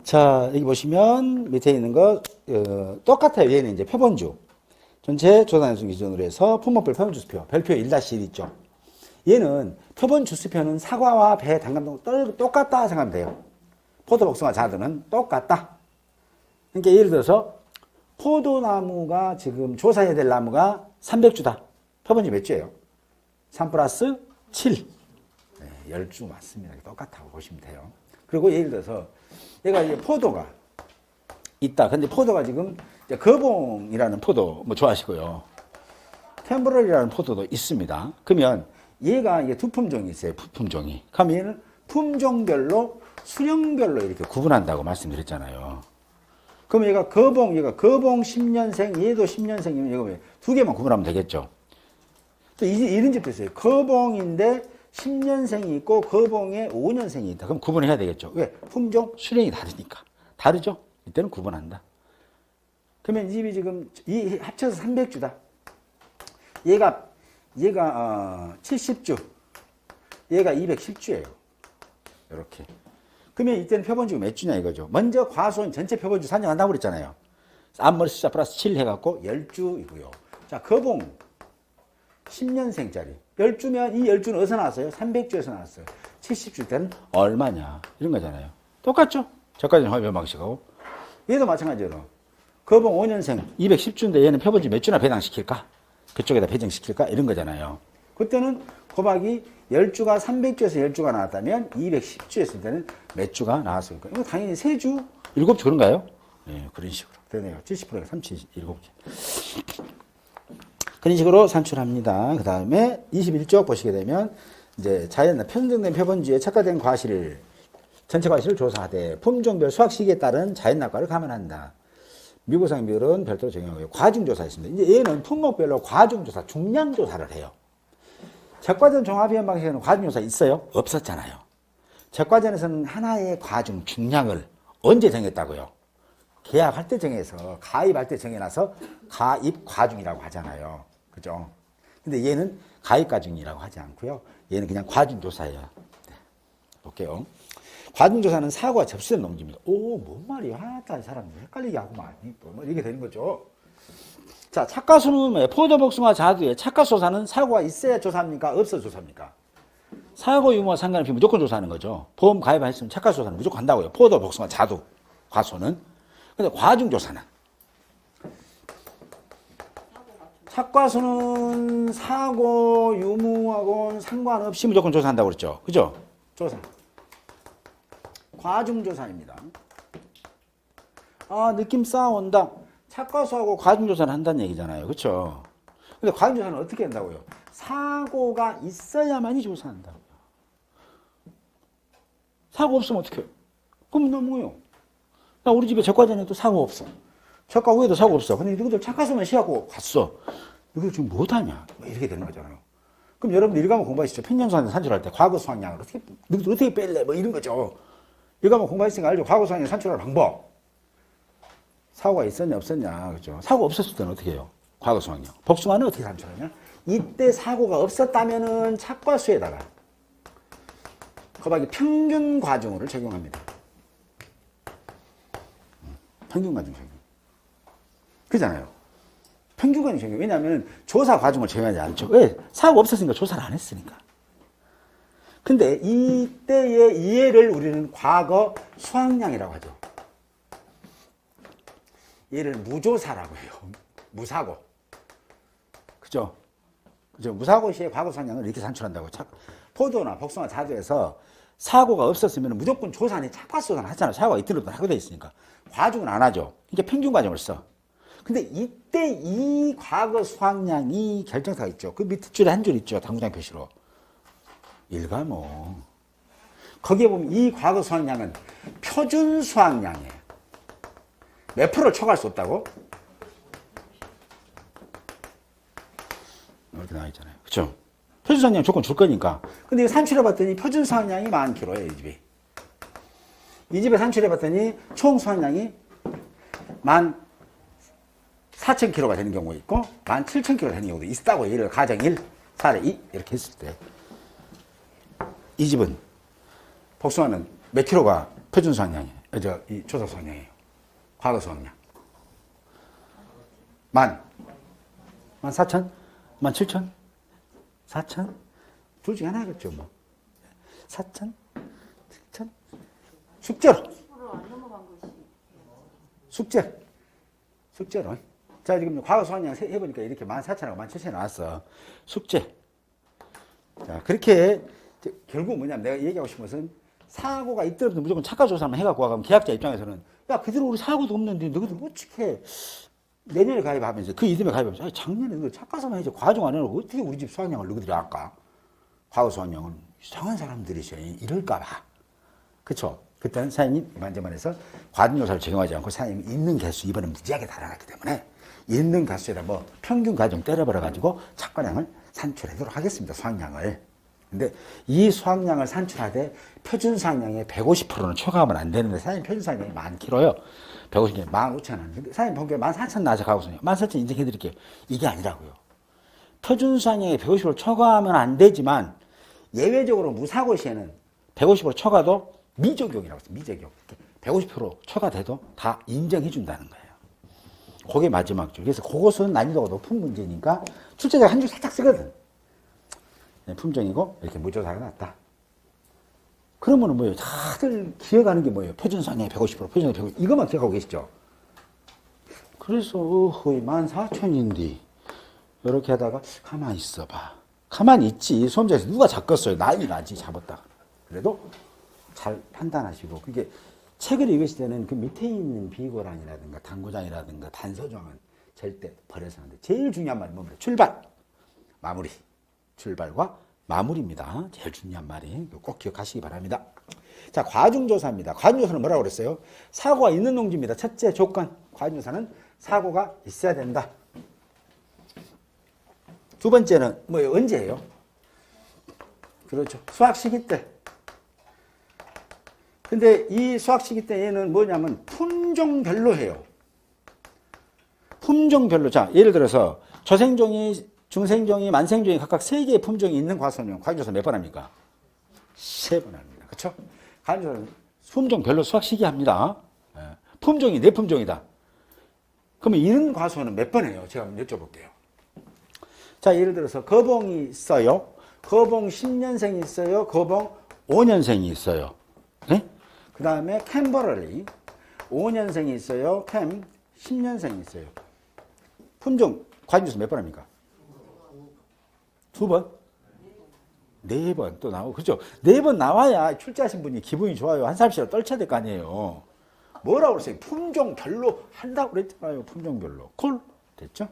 자, 여기 보시면 밑에 있는 거 똑같아요. 얘는 이제 표본주. 전체 조사연수 기준으로 해서 품목별 표본주수표. 별표 1-1 있죠. 얘는 표본주수표는 사과와 배, 단감등 똑같다 생각하면 돼요. 포도, 복숭아, 자두는 똑같다. 그러니까 예를 들어서 포도나무가 지금 조사해야 될 나무가 300주다. 표본주 몇 주예요? 3 플러스 7. 네, 10주 맞습니다. 똑같다고 보시면 돼요. 그리고 예를 들어서 얘가 이제 포도가 있다. 근데 포도가 지금 이제 거봉이라는 포도 뭐 좋아하시고요. 템브럴이라는 포도도 있습니다. 그러면 얘가 이게 두 품종이 있어요. 품종이. 그러면 얘는 품종별로 수령별로 이렇게 구분한다고 말씀드렸잖아요. 그럼 얘가 거봉 10년생, 얘도 10년생이면 이거 왜 두 개만 구분하면 되겠죠. 또 이런 집도 있어요. 거봉인데 10년생이 있고 거봉에 5년생이 있다. 그럼 구분을 해야 되겠죠. 왜? 품종, 수령이 다르니까. 다르죠? 이때는 구분한다. 그러면 이 집이 지금 이 합쳐서 300주다. 얘가 70주. 얘가 210주예요. 이렇게. 그러면 이때는 표본주가 몇 주냐 이거죠. 먼저 과수원 전체 표본주 산정한다고 그랬잖아요. 앞머리 숫자 플러스 7 해갖고 10주이고요. 자, 거봉 10년생짜리. 10주면 이 10주는 어디서 나왔어요? 300주에서 나왔어요. 70주 때는 얼마냐. 이런 거잖아요. 똑같죠? 저까지는 화면 방식하고. 얘도 마찬가지로. 거봉 5년생 210주인데 얘는 표본주 몇 주나 배당시킬까? 그쪽에다 배정시킬까? 이런 거잖아요. 그때는 고박이 10주가 300주에서 10주가 나왔다면 210주였을 때는 몇 주가 나왔을 거예요. 이거 당연히 3주, 7주 그런가요? 네, 그런 식으로. 되네요. 70%가 37개. 그런 식으로 산출합니다. 그 다음에 21쪽 보시게 되면 이제 자연 편정된 표본주의 척가된 과실을 전체 과실을 조사하되 품종별 수확 시기에 따른 자연낙과를 감안한다. 미구상 비율은 별도로 적용하고요. 과중조사 있습니다. 이제 얘는 품목별로 과중조사, 중량조사를 해요. 적과전 종합위원 방식에는 과중조사 있어요? 없었잖아요. 적과전에서는 하나의 과중, 중량을 언제 정했다고요? 계약할 때 정해서, 가입할 때 정해놔서 가입 과중이라고 하잖아요. 그죠? 근데 얘는 가입 과중이라고 하지 않고요. 얘는 그냥 과중조사예요. 네. 볼게요. 과중조사는 사고가 접수된 농지입니다. 오, 뭔 말이야. 하나도 사람이 헷갈리게 하고만. 뭐 이렇게 되는 거죠. 자, 착과수는 포도, 복숭아, 자두의 착과조사는 사고가 있어야 조사합니까? 없어 조사합니까? 사고 유무와 상관없이 무조건 조사하는 거죠. 보험 가입했으면 착과조사는 무조건 한다고요. 포도, 복숭아, 자두, 과수는. 근데 과중조사는 착과수는 사고 유무하고는 상관없이 무조건 조사한다고 그랬죠. 그죠? 조사. 과중조사입니다. 아, 느낌 쌓아온다. 착과수하고 과중조사를 한다는 얘기잖아요. 그렇죠? 근데 과중조사는 어떻게 한다고요? 사고가 있어야만이 조사한다고요. 사고 없으면 어떻게 해요? 그럼 너무요. 나 우리 집에 적과전에도 사고 없어. 적과 후에도 사고 없어. 근데 누구들 착과수만 시하고 갔어. 누구들 지금 못하냐? 뭐 이렇게 되는 거잖아요. 그럼 여러분들 일과목 공부하시죠. 평년수학에 산출할 때 과거 수학량을 어떻게 뺄래? 뭐 이런 거죠. 일과목 공부하시니까 알죠? 과거 수학량 산출할 방법. 사고가 있었냐 없었냐. 그죠? 사고 없었을 때는 어떻게 해요? 과거 수학량. 복숭아는 어떻게 산출하냐? 이때 사고가 없었다면은 착과수에다가 거박이 평균 과중을 적용합니다. 평균 과중 적용. 그잖아요. 평균 과중 적용. 왜냐하면 조사 과중을 적용하지 않죠. 왜? 사고 없었으니까 조사를 안 했으니까. 근데 이때의 이해를 우리는 과거 수학량이라고 하죠. 얘를 무조사라고 해요. 무사고. 그죠? 그죠? 무사고 시에 과거 수학량을 이렇게 산출한다고. 포도나 복숭아, 자두에서 사고가 없었으면 무조건 조사는 착과수는 하잖아요. 사고가 이틀로도 하게 돼 있으니까. 과중은 안 하죠. 이게 평균 과정을 써. 근데 이때 이 과거 수학량이 결정사가 있죠. 그 밑에 줄에 한 줄 있죠. 당구장 표시로. 일과목. 거기에 보면 이 과거 수학량은 표준 수학량이에요. 몇 프로를 초과할 수 없다고? 이렇게 나와 있잖아요. 그쵸? 표준 수학량 조건 줄 거니까. 근데 이거 산출해봤더니 표준 수학량이 10,000kg예요, 이 집이. 이 집에 산출해봤더니 총 수학량이 14,000kg가 되는 경우가 있고 17,000kg가 되는 경우도 있다고. 예를 가정 1, 사례 2 이렇게 했을 때 이 집은 복숭아는 몇 킬로가 표준 수학량이에요? 이 조사 수학량이에요. 과거 수학량. 14,000? 17,000? 4,000? 둘 중에 하나겠죠, 뭐. 4,000? 7,000? 숙제로. 숙제로. 자, 지금 과거 수학량 해보니까 이렇게 14,000하고 17,000이 나왔어. 숙제. 자, 그렇게, 결국 뭐냐면 내가 얘기하고 싶은 것은 사고가 있더라도 무조건 착과 조사만 해갖고 가면 계약자 입장에서는 야, 그대로 우리 사고도 없는데 너희들 어떻게 내년에 가입하면서 그 이듬해 가입하면서 아니, 작년에 너 착과서만 해서 과정 안 해놓고 어떻게 우리 집 수학량을 너희들이 할까? 과거 수학량은 이상한 사람들이셔. 이럴까봐. 그쵸? 그때는 사장님 이만저만해서 과정조사를 적용하지 않고 사장님이 있는 개수 이번에 무지하게 달아났기 때문에 있는 개수에다 뭐 평균 과정 때려버려가지고 착과량을 산출하도록 하겠습니다. 수학량을. 근데 이 수학량을 산출하되 표준 수학량의 150%는 초과하면 안 되는데 사장님 표준 수학량이 10,000kg요. 150개 15,000원. 근데 사장님 보기에 14,000 나서 가고서요. 14,000 인정해드릴게요. 이게 아니라고요. 표준 수학량의 150%를 초과하면 안 되지만 예외적으로 무사고 시에는 150% 초과도 미적용이라고 했어요. 미적용. 150% 초과돼도 다 인정해 준다는 거예요. 그게 마지막 줄. 그래서 그것은 난이도가 높은 문제니까 출제자가 한 줄 살짝 쓰거든. 품종이고 이렇게 무조사가 났다. 그러면은 뭐예요? 다들 기억하는 게 뭐예요? 표준상의 150%, 표준의 150%. 이것만 기억하고 계시죠? 그래서 거의 14,000인데 이렇게 하다가 가만히 있어봐. 가만히 있지. 수험자에서 누가 잡겠어요? 난리 나지 잡았다가. 그래도 잘 판단하시고 그게 책을 읽으실 때는 그 밑에 있는 비고란이라든가 당구장이라든가 단서조항은 절대 버려서 안 돼. 제일 중요한 말이 뭡니까? 출발, 마무리. 출발과 마무리입니다. 제일 중요한 말이 꼭 기억하시기 바랍니다. 자, 과중조사입니다. 과중조사는 뭐라고 그랬어요? 사고가 있는 농지입니다. 첫째 조건, 과중조사는 사고가 있어야 된다. 두 번째는 뭐예요? 언제예요? 그렇죠. 수학 시기 때. 근데 이 수학 시기 때에는 뭐냐면 품종별로 해요. 품종별로. 자, 예를 들어서 저생종이 중생종이, 만생종이 각각 3개의 품종이 있는 과수원용 과중조사 몇 번 합니까? 3번 합니다. 그렇죠? 과중조사는 품종별로 수학 시기 합니다. 품종이 4품종이다. 그러면 이런 과수원은 몇 번 해요? 제가 한번 여쭤볼게요. 자, 예를 들어서 거봉이 있어요. 거봉 10년생이 있어요. 거봉 5년생이 있어요. 네? 그 다음에 캠버럴리 5년생이 있어요. 캠 10년생이 있어요. 품종 과중조사 몇 번 합니까? 2번? 4번 또 나오고, 그죠? 4번 나와야 출제하신 분이 기분이 좋아요. 한 사람씩 떨쳐야 될 거 아니에요. 뭐라고 그랬어요? 품종별로 한다고 그랬잖아요. 품종별로. 콜? 됐죠?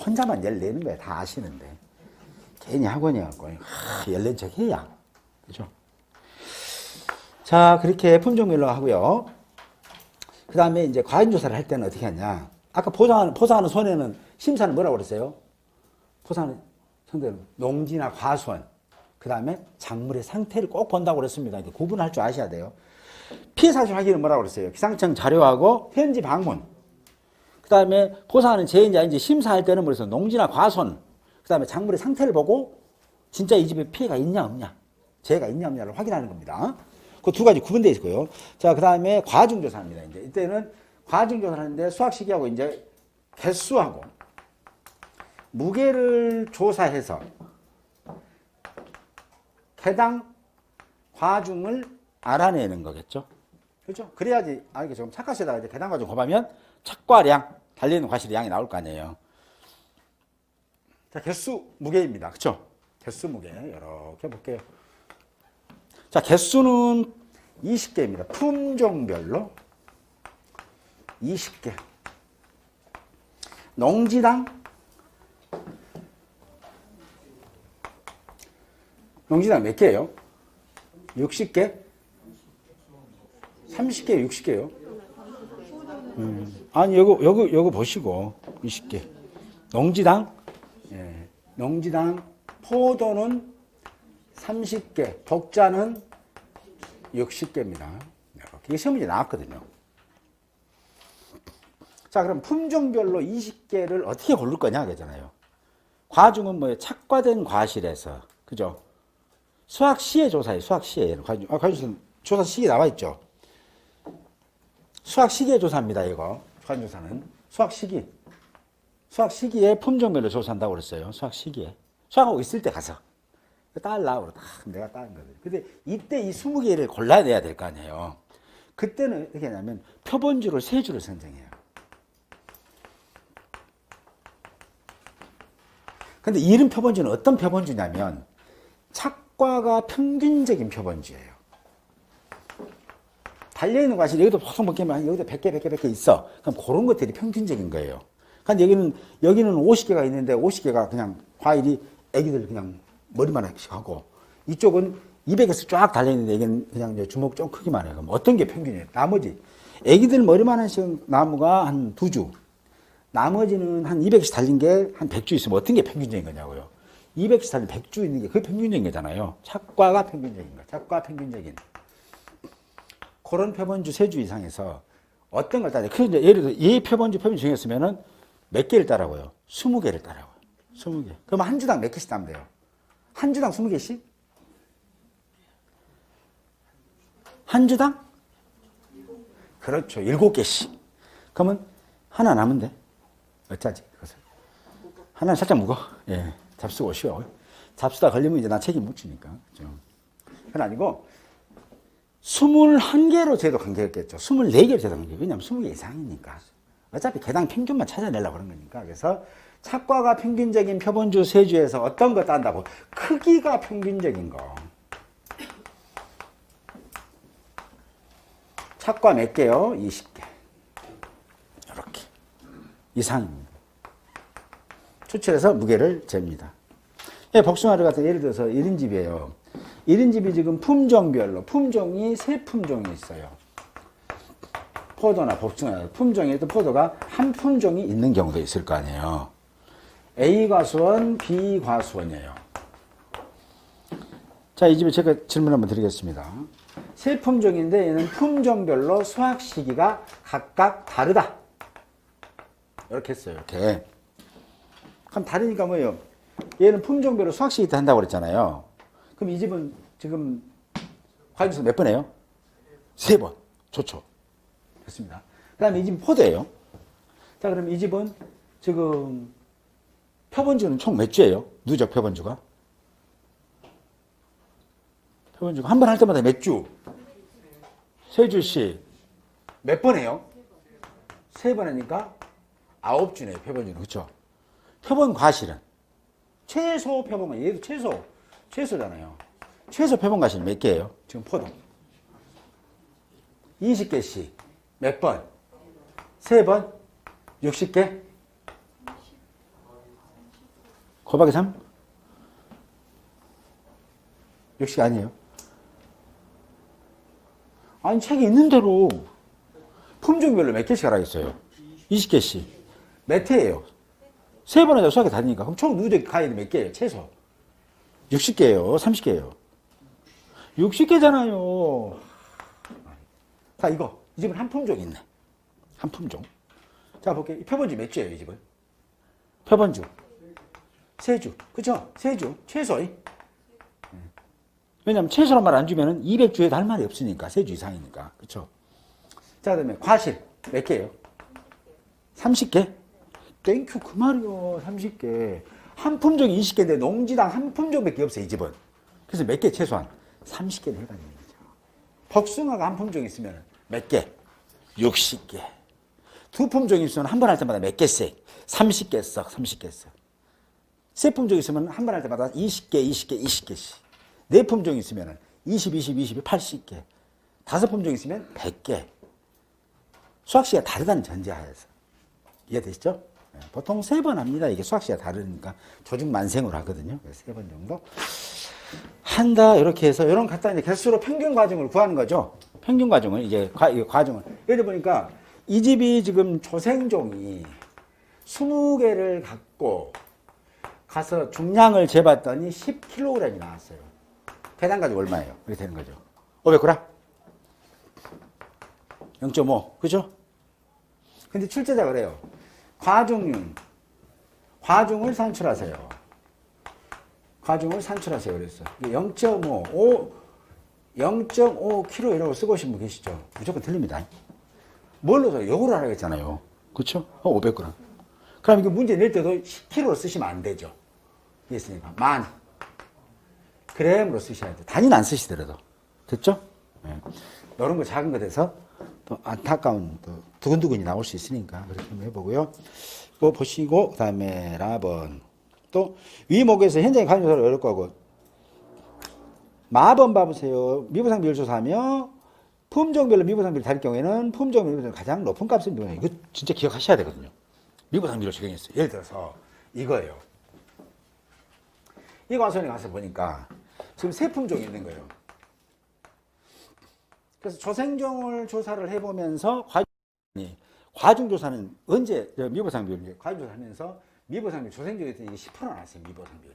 혼자만 14는 거야. 다 아시는데. 괜히 학원에 갖고, 14 척 해야. 그죠? 자, 그렇게 품종별로 하고요. 그 다음에 이제 과잉조사를 할 때는 어떻게 하냐. 아까 포상하는 손해는 심사는 뭐라고 그랬어요? 포상하는 상대는 농지나 과수원, 그 다음에 작물의 상태를 꼭 본다고 그랬습니다. 이제 구분할 줄 아셔야 돼요. 피해 사실 확인은 뭐라고 그랬어요? 기상청 자료하고 현지 방문. 그 다음에 포상하는 재인지 아닌지 심사할 때는 그래서 농지나 과수원, 그 다음에 작물의 상태를 보고 진짜 이 집에 피해가 있냐 없냐, 재해가 있냐 없냐를 확인하는 겁니다. 그 두 가지 구분되어 있고요. 자, 그 다음에 과중조사입니다. 이제 이때는 과중조사를 하는데 수학 시기하고 이제 개수하고 무게를 조사해서 해당 과중을 알아내는 거겠죠. 그렇죠? 그래야지 알겠죠. 착과시에다가 이제 해당 과중 곱하면 착과량, 달리는 과실의 양이 나올 거 아니에요. 자, 개수 무게입니다. 그렇죠? 개수 무게 이렇게 볼게요. 자, 개수는 20개입니다. 품종별로 20개. 농지당 몇 개예요? 60개? 30개, 60개요? 아니, 요거 보시고, 20개. 농지당? 예. 농지당, 포도는 30개, 복자는 60개입니다. 이게 시험 문제 나왔거든요. 자, 그럼 품종별로 20개를 어떻게 고를 거냐, 그러잖아요. 과중은 뭐예요? 착과된 과실에서, 그죠? 수학 시에 조사예요. 수학 시에. 과중 조사 시기 나와 있죠. 수학 시기의 조사입니다, 이거. 수학조사는. 수학 시기. 수학 시기에 품종별로 조사한다고 그랬어요. 수학 시기에. 수학하고 있을 때 가서. 딸라고 딱 내가 따는 거거든요. 근데 이때 이 20개를 골라내야 될 거 아니에요. 그때는 어떻게 하냐면 표본주를 3주를 선정해요. 근데 이런 표본주는 어떤 표본주냐면 착과가 평균적인 표본주예요. 달려있는 과실이 여기도 보통 먹기만 여기도 100개, 100개, 100개 있어. 그럼 그런 것들이 평균적인 거예요. 근데 여기는 50개가 있는데 50개가 그냥 과일이 애기들 그냥 머리만 하씩 하고 이쪽은 200에서 쫙 달려있는데 여기는 그냥 주먹 좀 크기만 해요. 그럼 어떤 게 평균이에요? 나머지 애기들 머리만 한씩 나무가 한 2주 나머지는 한 200씩 달린 게 한 100주 있으면 어떤 게 평균적인 거냐고요. 200씩 달린 100주 있는 게 그게 평균적인 거잖아요. 착과가 평균적인 거. 착과 평균적인. 그런 표본주 3주 이상에서 어떤 걸 따라요? 예를 들어 이 표본주 정했으면은 몇 개를 따라고요? 20개를 따라고요. 20개. 그럼 한 주당 몇 개씩 따면 돼요? 한 주당 20개씩? 한 주당? 그렇죠. 7개씩. 그러면 하나 남은 데 어쩌지? 그것을. 하나는 살짝 무거워. 예. 잡수고 쉬워. 잡수다 걸리면 이제 나 책임 못 지니까. 그렇죠? 그건 아니고 21개로 제도 관계했겠죠. 24개로 제도 관계. 왜냐하면 20개 이상이니까. 어차피 개당 평균만 찾아내려고 그런 거니까. 그래서 착과가 평균적인 표본주 3주에서 어떤 거 딴다고? 크기가 평균적인 거. 착과 몇 개요? 20개. 이렇게. 이상입니다. 추출해서 무게를 잽니다. 예, 복숭아를 같은 예를 들어서 1인집이에요. 1인집이 지금 품종별로, 품종이 3품종이 있어요. 포도나 복숭아, 품종에도 포도가 한 품종이 있는 경우도 있을 거 아니에요. A 과수원, B 과수원이에요. 자, 이 집에 제가 질문 한번 드리겠습니다. 3품종인데 얘는 품종별로 수확 시기가 각각 다르다. 이렇게 했어요. 이렇게. 그럼 다르니까 뭐예요? 얘는 품종별로 수확 시기 한다고 그랬잖아요. 그럼 이 집은 지금 과일주스 몇 번 해요? 3번. 좋죠. 됐습니다. 그 다음에 이 집은 포도예요. 자, 그럼 이 집은 지금 표본주는 총 몇 주예요? 누적 표본주가? 표본주가 한 번 할 때마다 몇 주? 3주씩. 몇 번 해요? 3번 하니까 9주네요, 표본주는. 그렇죠? 표본 과실은 최소 표본, 얘도 최소잖아요. 최소 표본 과실 몇 개예요? 지금 포도. 20개씩. 몇 번? 3번? 60개? 곱하기 3? 60개 아니에요? 아니, 책에 있는 대로 품종별로 몇 개씩 하라겠어요? 20개씩. 몇 회예요? 3번 하자 수학이 다르니까. 그럼 총 누적 과일이 몇 개예요? 최소. 60개예요? 30개예요? 60개잖아요. 자, 이 집은 한 품종 있네. 한 품종. 자, 볼게요. 이 표본주 몇 주예요, 이 집은? 표본주. 3주. 그쵸? 3주. 최소. 왜냐면 최소란 말 안 주면은 200주에도 할 말이 없으니까. 3주 이상이니까. 그쵸? 자, 그 다음에 과실. 몇 개예요? 30개? 땡큐, 그 말이요. 30개. 한 품종이 20개인데 농지당 한 품종밖에 없어요, 이 집은. 그래서 몇 개 최소한? 30개는 해당되는 거죠. 복숭아가 한 품종 있으면 몇 개? 60개. 두 품종이 있으면 한 번 할 때마다 몇 개씩? 30개 썩, 30개 썩. 세 품종 있으면 한 번 할 때마다 20개, 20개, 20개씩. 네 품종 있으면 20, 20, 20, 80개. 다섯 품종 있으면 100개. 수학시가 다르다는 전제하에서. 이해되시죠? 보통 3번 합니다. 이게 수학시가 다르니까 조중만생으로 하거든요. 3번 정도. 한다. 이렇게 해서, 이런 갖다 이제 개수로 평균 과정을 구하는 거죠. 평균 과정을, 이제 과정을. 예를 보니까 이 집이 지금 조생종이 20개를 갖고 가서 중량을 재봤더니 10kg이 나왔어요. 배당 가지고 얼마예요? 이렇게 되는 거죠. 500g? 0.5. 그죠? 근데 출제자가 그래요. 과중을 산출하세요. 과중을 산출하세요. 그랬어. 0.5kg이라고 쓰고 오신 분 계시죠? 무조건 틀립니다. 뭘로 써? 요거를 하라고 했잖아요. 그쵸? 500g. 그럼 이거 문제 낼 때도 10kg로 쓰시면 안 되죠. 이해했으니까. 만. g으로 쓰셔야 돼요. 단위는 안 쓰시더라도. 됐죠? 네. 이런 거 작은 거 돼서 또 안타까운 또 두근두근이 나올 수 있으니까 그렇게 한번 해보고요. 또 보시고, 그 다음에 라번. 또 위목에서 현장의 관조사를 어렵고 하고 마번 봐보세요. 미부상 비율 조사하며 품종별로 미부상 비율을 다를 경우에는 품종별로 가장 높은 값을 미부상. 이거 진짜 기억하셔야 되거든요. 미부상 비율을 적용했어요. 예를 들어서 이거예요. 이 과수원에 가서 보니까 지금 세 품종이 있는 거예요. 그래서 조생종을 조사를 해보면서 과중조사는 언제 미부상 비율 과중조사 하면서 미부상 비율 조생종에 이게 10% 나왔어요. 미부상 비율.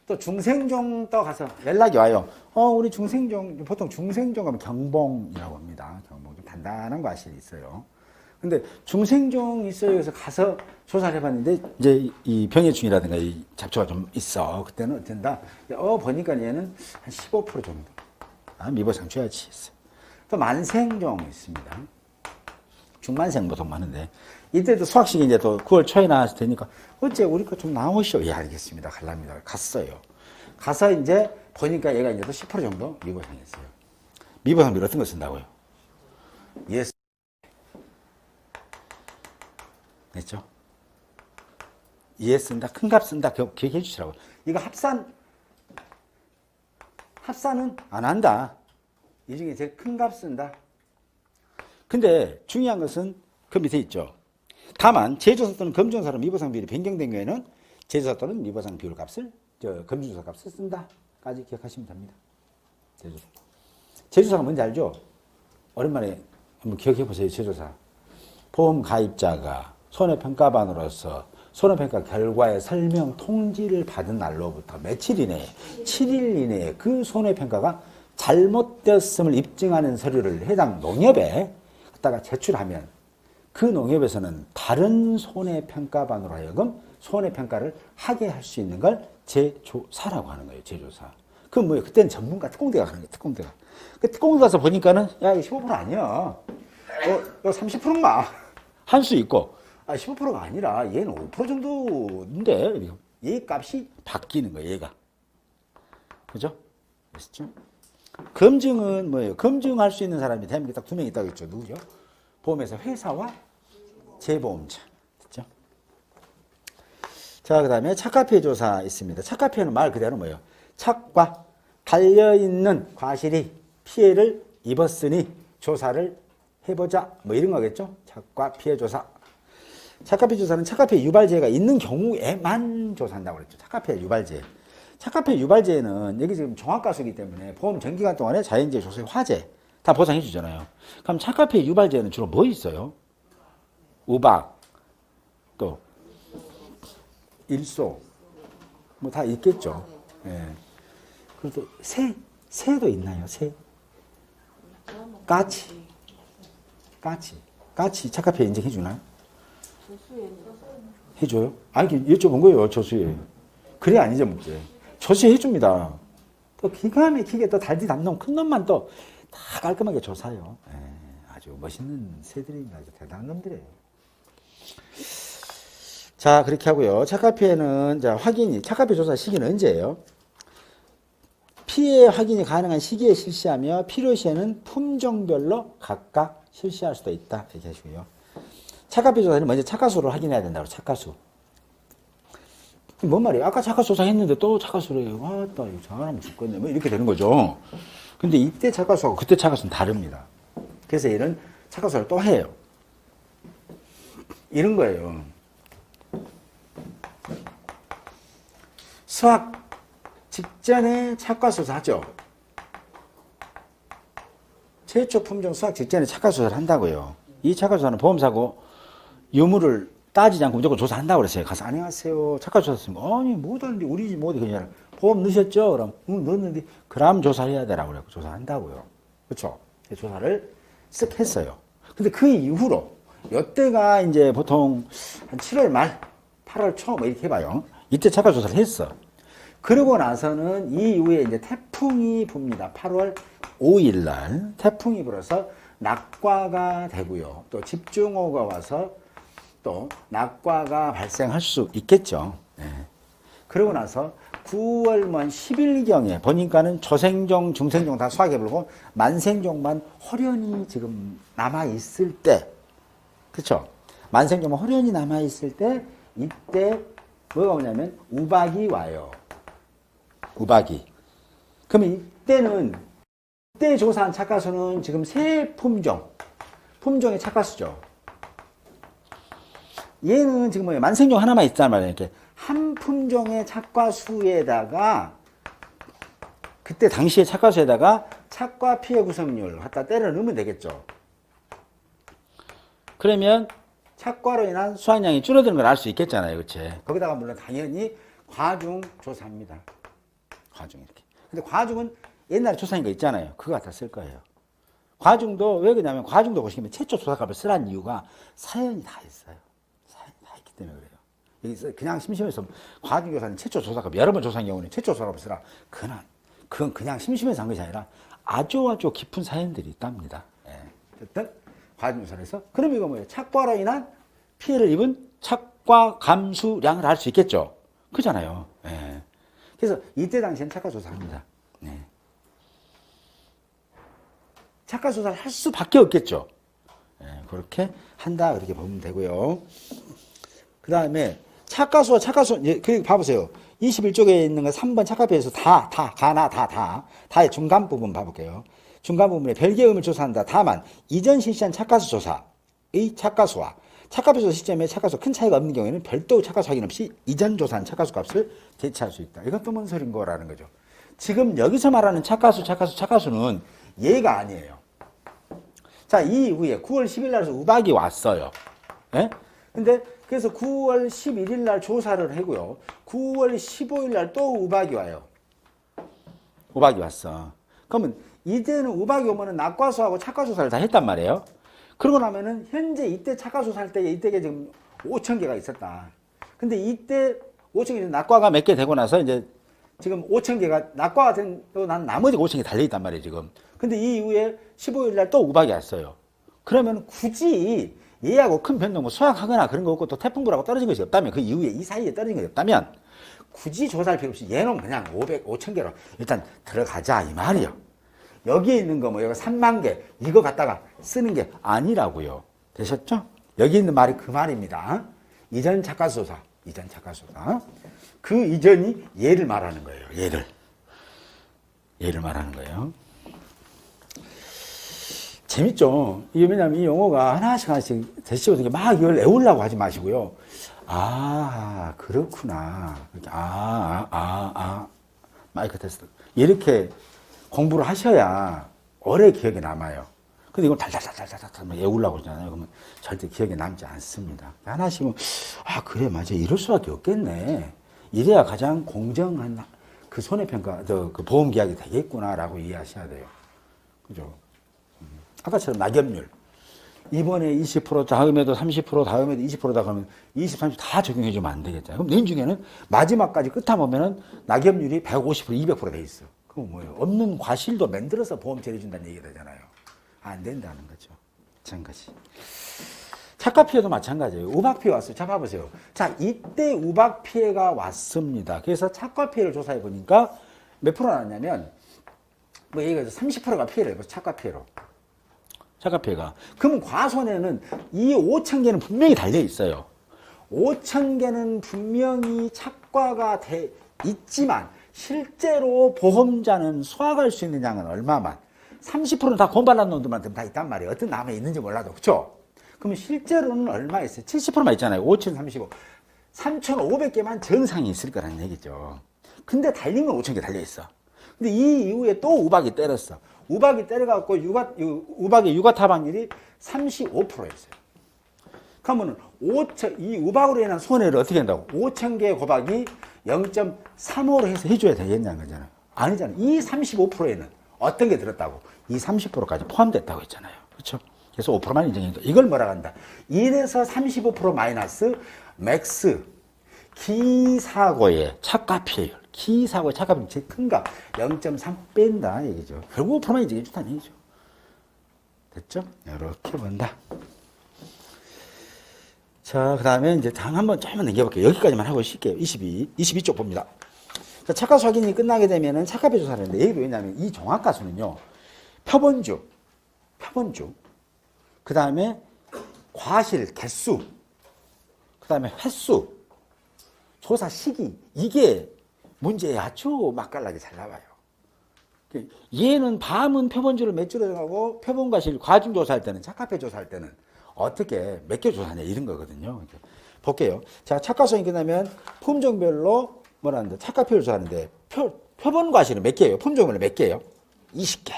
또 중생종 또 가서 연락이 와요. 우리 중생종, 보통 중생종 하면 경봉이라고 합니다. 경봉. 좀 단단한 과실이 있어요. 근데 중생종 있어요. 그래서 가서 조사를 해봤는데, 이제 이 병해충이라든가 이 잡초가 좀 있어. 그때는 어쩐다. 보니까 얘는 한 15% 정도. 미보상 줘야지 했어요. 또 만생종 있습니다. 중만생 보통 많은데. 이때도 수학식이 이제 또 9월 초에 나와서 되니까, 어째 우리 거 좀 나오시오. 예, 알겠습니다. 갈랍니다. 갔어요. 가서 이제 보니까 얘가 이제 또 10% 정도 미보상했어요. 미보상 어떤 거 쓴다고요? 예스. 됐죠? 이해 쓴다, 큰 값 쓴다, 기억해 주시라고. 이거 합산은 안 한다. 이 중에 제일 큰 값 쓴다. 근데 중요한 것은 그 밑에 있죠. 다만 제조사 또는 검증사로 미보상 비율이 변경된 경우에는 제조사 또는 미보상 비율 값을 검증조사 값을 쓴다까지 기억하시면 됩니다. 제조사가 뭔지 알죠? 오랜만에 한번 기억해 보세요. 제조사. 보험 가입자가 손해평가반으로서 손해평가 결과의 설명 통지를 받은 날로부터 며칠 이내에 7일 이내에 그 손해평가가 잘못되었음을 입증하는 서류를 해당 농협에 갖다가 제출하면 그 농협에서는 다른 손해평가반으로 하여금 손해평가를 하게 할 수 있는 걸 제조사라고 하는 거예요. 제조사. 그건 뭐예요? 그때는 전문가 특공대가 하는 거예요. 특공대가. 그 특공대 가서 보니까는 야 이거 15% 아니야. 이거 30%인가? 할 수 있고 15%가 아니라 얘는 5% 정도인데 얘 값이 바뀌는 거예요. 얘가. 그죠? 아시죠? 검증은 뭐예요? 검증할 수 있는 사람이 대한민국에 딱 2명 있다고 했죠. 누구죠? 보험회사 회사와 재보험자. 됐죠? 자, 그 다음에 착화피해 조사 있습니다. 착화피해는 말 그대로 뭐예요? 착과 달려있는 과실이 피해를 입었으니 조사를 해보자. 뭐 이런 거겠죠? 착과 피해 조사. 착화피해 조사는 착화피해 유발재해가 있는 경우에만 조사한다고 그랬죠. 착화피해 유발재해. 착화피해 유발재해는 여기 지금 종합가수이기 때문에 보험 정기간 동안에 자연재해, 조세, 화재 다 보상해 주잖아요. 그럼 착화피해 유발재해는 주로 뭐 있어요? 우박, 또 일소, 뭐 다 있겠죠. 예. 그리고 또 새도 있나요? 새? 까치 착화피해 인정해 주나요? 해줘요? 아니, 여쭤본 거예요, 조수에. 그래, 아니죠, 문제. 조수해 해줍니다. 또 기가 막히게 또 달디 담놈 큰 놈만 또 다 깔끔하게 조사요. 아주 멋있는 새들입니다. 아주 대단한 놈들이에요. 자, 그렇게 하고요. 착화피해는, 자, 착화피해 조사 시기는 언제예요? 피해 확인이 가능한 시기에 실시하며 필요시에는 품종별로 각각 실시할 수도 있다. 이렇게 하시고요. 착화피해 조사는 먼저 착화수를 확인해야 된다고, 착화수. 뭔 말이에요? 아까 착화수 조사했는데 또 착화수를 해요. 와, 또 잘하면 죽겠네. 뭐 이렇게 되는 거죠. 근데 이때 착화수하고 그때 착화수는 다릅니다. 그래서 얘는 착화수를 또 해요. 이런 거예요. 수학 직전에 착화수사 하죠. 최초 품종 수학 직전에 착화수사를 한다고요. 이 착화수사는 보험사고 유무를 따지지 않고 무조건 조사한다고 그랬어요. 가서 안녕하세요. 착화조사했으면 아니 못하는데 우리 집 못해 그냥 보험 넣으셨죠? 그럼 응 넣었는데 그럼 조사해야 되라고 그래요. 조사한다고요. 그렇죠? 조사를 쓱 했어요. 근데 그 이후로 이때가 이제 보통 한 7월 말 8월 초 뭐 이렇게 해봐요. 이때 착화조사를 했어. 그러고 나서는 이 이후에 이제 태풍이 붑니다. 8월 5일 날 태풍이 불어서 낙과가 되고요. 또 집중호우가 와서 또 낙과가 발생할 수 있겠죠. 네. 그러고 나서 9월 10일경에 보니까는 초생종, 중생종 다 수확해버리고 만생종만 호련히 지금 남아있을 때, 그쵸? 만생종만 호련히 남아있을 때, 이때 뭐가 오냐면 우박이 와요. 우박이. 그러면 이때 조사한 착가수는 지금 세 품종의 착가수죠. 얘는 지금 뭐예요? 만생종 하나만 있단 말이에요. 이렇게 한 품종의 착과수에다가 그때 당시의 착과수에다가 착과 피해 구성률 갖다 때려 넣으면 되겠죠. 그러면 착과로 인한 수확량이 줄어드는 걸 알 수 있겠잖아요. 그치? 거기다가 물론 당연히 과중 조사합니다. 과중 이렇게. 근데 과중은 옛날에 조사한 거 있잖아요. 그거 갖다 쓸 거예요. 과중도 왜 그러냐면 과중도 보시면 최초 조사값을 쓰라는 이유가 사연이 다 있어요. 사연이 다 있기 때문에 그래요. 여기서 그냥 심심해서 과중조사는 최초 조사값 여러 번 조사한 경우는 최초 조사값을 쓰라. 그건 그냥 심심해서 한 것이 아니라 아주 깊은 사연들이 있답니다. 예. 어쨌든 과중조사를 해서 그럼 이거 뭐예요? 착과로 인한 피해를 입은 착과 감수량을 알 수 있겠죠. 그잖아요. 예. 그래서 이때 당시에는 착과 조사합니다. 네. 착과 조사를 할 수밖에 없겠죠. 예. 그렇게 한다 그렇게 보면 되고요. 그 다음에 착과수, 그 봐보세요. 21쪽에 있는 거 3번 착과표에서 다의 중간 부분 봐볼게요. 중간 부분에 별개의 의미를 조사한다. 다만 이전 실시한 착과수 조사의 착과수와 착과표 조사 시점에 착과수 큰 차이가 없는 경우에는 별도 착과수 확인 없이 이전 조사한 착과수 값을 대체할 수 있다. 이건 또 뭔 소린 거라는 거죠. 지금 여기서 말하는 착과수는 얘가 아니에요. 자, 이 이후에 9월 10일 날에서 우박이 왔어요. 예? 근데 그래서 9월 11일 날 조사를 하고요. 9월 15일 날 또 우박이 와요. 우박이 왔어. 그러면 이제는 우박이 오면은 낙과수하고 착과조사를 다 했단 말이에요. 그러고 나면은 현재 이때 착과조사할 때 이때가 지금 5,000개가 있었다. 근데 이때 5,000개 낙과가 몇 개 되고 나서 이제 지금 5,000개가 낙과가 된 또 난 나머지 5,000개 달려 있단 말이에요, 지금. 근데 이 이후에 15일 날 또 우박이 왔어요. 그러면 굳이 얘하고 큰 변동, 뭐 수확하거나 그런 거 없고 또 태풍 불하고 떨어진 것이 없다면 그 이후에 이 사이에 떨어진 것이 없다면 굳이 조사할 필요 없이 얘는 그냥 5,000개로 일단 들어가자 이 말이요. 여기에 있는 거 뭐 여기 3만 개 이거 갖다가 쓰는 게 아니라고요. 되셨죠? 여기 있는 말이 그 말입니다. 이전 착과수조사. 그 이전이 얘를 말하는 거예요. 얘를 말하는 거예요. 재밌죠? 이게 왜냐면 이 용어가 하나씩 대시고 막 이걸 외우려고 하지 마시고요. 아, 그렇구나. 마이크 테스트. 이렇게 공부를 하셔야 오래 기억에 남아요. 근데 이걸 달달달달달달 외우려고 하잖아요. 그러면 절대 기억에 남지 않습니다. 하나씩은, 아, 그래, 맞아. 이럴 수밖에 없겠네. 이래야 가장 공정한 그 손해평가, 그 보험계약이 되겠구나라고 이해하셔야 돼요. 그죠? 아까처럼 낙엽률. 이번에 20%, 다음에도 30%, 다음에도 20%다 그러면 20, 30 다 적용해주면 안 되겠잖아요. 그럼 내 중에는 마지막까지 끝에 보면은 낙엽률이 150%, 200% 돼 있어. 그럼 뭐예요? 없는 과실도 만들어서 보험 처리해준다는 얘기가 되잖아요. 안 된다는 거죠. 마찬가지. 착과 피해도 마찬가지예요. 우박 피해 왔어요. 자, 봐보세요. 자, 이때 우박 피해가 왔습니다. 그래서 착과 피해를 조사해 보니까 몇 프로 나왔냐면, 뭐 얘기해서 30%가 피해를 해요. 착과 피해로. 착과 피해가. 그럼 과손에는 이 5,000개는 분명히 달려 있어요. 5,000개는 분명히 착과가 돼 있지만, 실제로 보험자는 수확할 수 있는 양은 얼마만? 30%는 다 고발한 놈들한테 다 있단 말이에요. 어떤 남에 있는지 몰라도. 그쵸? 그러면 실제로는 얼마 있어요? 70%만 있잖아요. 5,035. 3,500개만 정상이 있을 거라는 얘기죠. 근데 달린 건 5,000개 달려있어. 근데 이 이후에 또 우박이 때렸어. 우박이 때려갖고 우박의 유가 타반율이 35%였어요. 그러면 이 우박으로 인한 손해를 어떻게 한다고? 5,000개의 고박이 0.35로 해서 해줘야 되겠냐는 거잖아요. 아니잖아요. 이 35%에는 어떤 게 들었다고? 이 30%까지 포함됐다고 했잖아요. 그렇죠? 그래서 5%만 인정해도 이걸 뭐라 한다? 1에서 35% 마이너스 맥스 기사고의 착과 피해율. 기사고의 착과 피해율 제일 큰 값 0.3 뺀다 얘기죠. 결국 5%만 인정해 준다는 얘기죠. 됐죠? 이렇게 본다. 자, 그 다음에 이제 다음 한번 조금만 넘겨볼게요. 여기까지만 하고 쉴게요. 22쪽 봅니다. 자, 착화수 확인이 끝나게 되면은 착화표 조사를 하는데, 여기도 왜냐면 이 종합가수는요, 표본주, 그 다음에 과실, 개수, 그 다음에 횟수, 조사 시기, 이게 문제에 아주 맛깔나게 잘 나와요. 얘는 밤은 표본주를 몇 주로 정하고 표본과실 과중 조사할 때는, 착화표 조사할 때는 어떻게 몇 개 조사하냐 이런 거거든요. 볼게요. 자, 착화성이 끝나면 품종별로 뭐라는데 착화표를 조사하는데 표본과실은 몇 개예요? 품종별로 몇 개예요? 20개.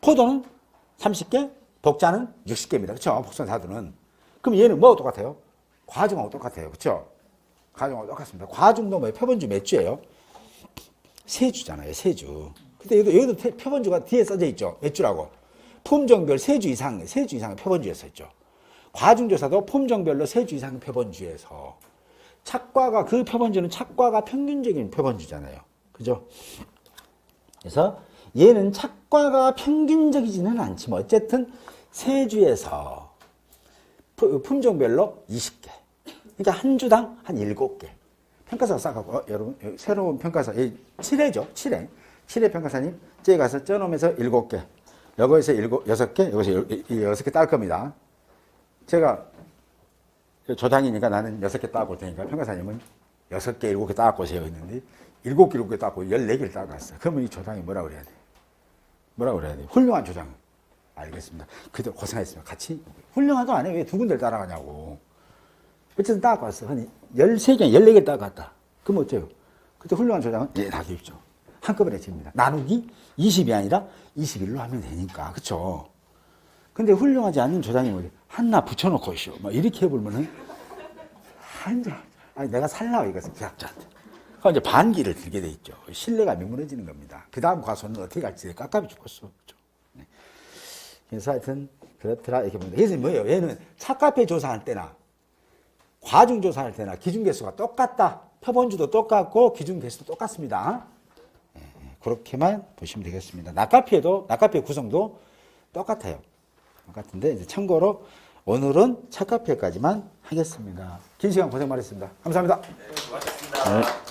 포도는 30개, 독자는 60개입니다. 그렇죠? 복선사두는. 그럼 얘는 뭐하고 똑같아요? 과중하고 똑같아요. 그렇죠? 과중하고 똑같습니다. 과중도 뭐예요? 표본주 몇 주예요? 세 주잖아요. 세 주. 근데 여기도 표본주가 뒤에 써져 있죠. 몇 주라고? 품종별 3주 이상의 표본주에 써 있죠. 과중조사도 품종별로 3주 이상의 표본주에서 착과가, 그 표본주는 착과가 평균적인 표본주잖아요. 그죠? 그래서 얘는 착과가 평균적이지는 않지만 어쨌든 3주에서 품종별로 20개. 그러니까 한 주당 한 7개. 평가사가 싸갖고, 여러분, 새로운 평가사, 7회죠? 7회. 7회 평가사님, 저기 가서 쪄놓으면서 7개. 여기서 6개, 여기서 6개 딸 겁니다. 제가 조장이니까 나는 6개 따고 올 테니까 평가사님은 6개, 7개 따고 오세요 했는데 7개, 7개 따고 14개를 따고 왔어요. 그러면 이 조장이 뭐라고 그래야 돼? 뭐라고 그래야 돼? 훌륭한 조장. 알겠습니다. 그래도 고생했습니다. 같이. 훌륭하도 안 해. 왜 두 군데를 따라가냐고. 어쨌든 따고 왔어. 한 13개, 14개를 따고 왔다. 그럼 어째요? 그때 훌륭한 조장은 예, 다 기입죠. 한꺼번에 집니다. 나누기 20이 아니라 21로 하면 되니까. 그쵸? 근데 훌륭하지 않는 조장이 뭐지? 하나 붙여놓고 있어. 막 이렇게 해보면은, 아니, 내가 살라고 이것은 계약자한테. 그럼 이제 반기를 들게 돼 있죠. 신뢰감이 무너지는 겁니다. 그 다음 과수는 어떻게 갈지 깝깝이 죽었어. 그렇죠? 네. 그래서 하여튼, 그렇더라. 이렇게 봅니다. 그래서 뭐예요? 얘는 착화표 조사할 때나, 과중 조사할 때나 기준 개수가 똑같다. 표본주도 똑같고, 기준 개수도 똑같습니다. 네. 그렇게만 보시면 되겠습니다. 낙가표의 구성도 똑같아요. 똑같은데, 이제 참고로 오늘은 착화표까지만 하겠습니다. 긴 시간 고생 많으셨습니다. 감사합니다. 네, 고맙습니다. 네.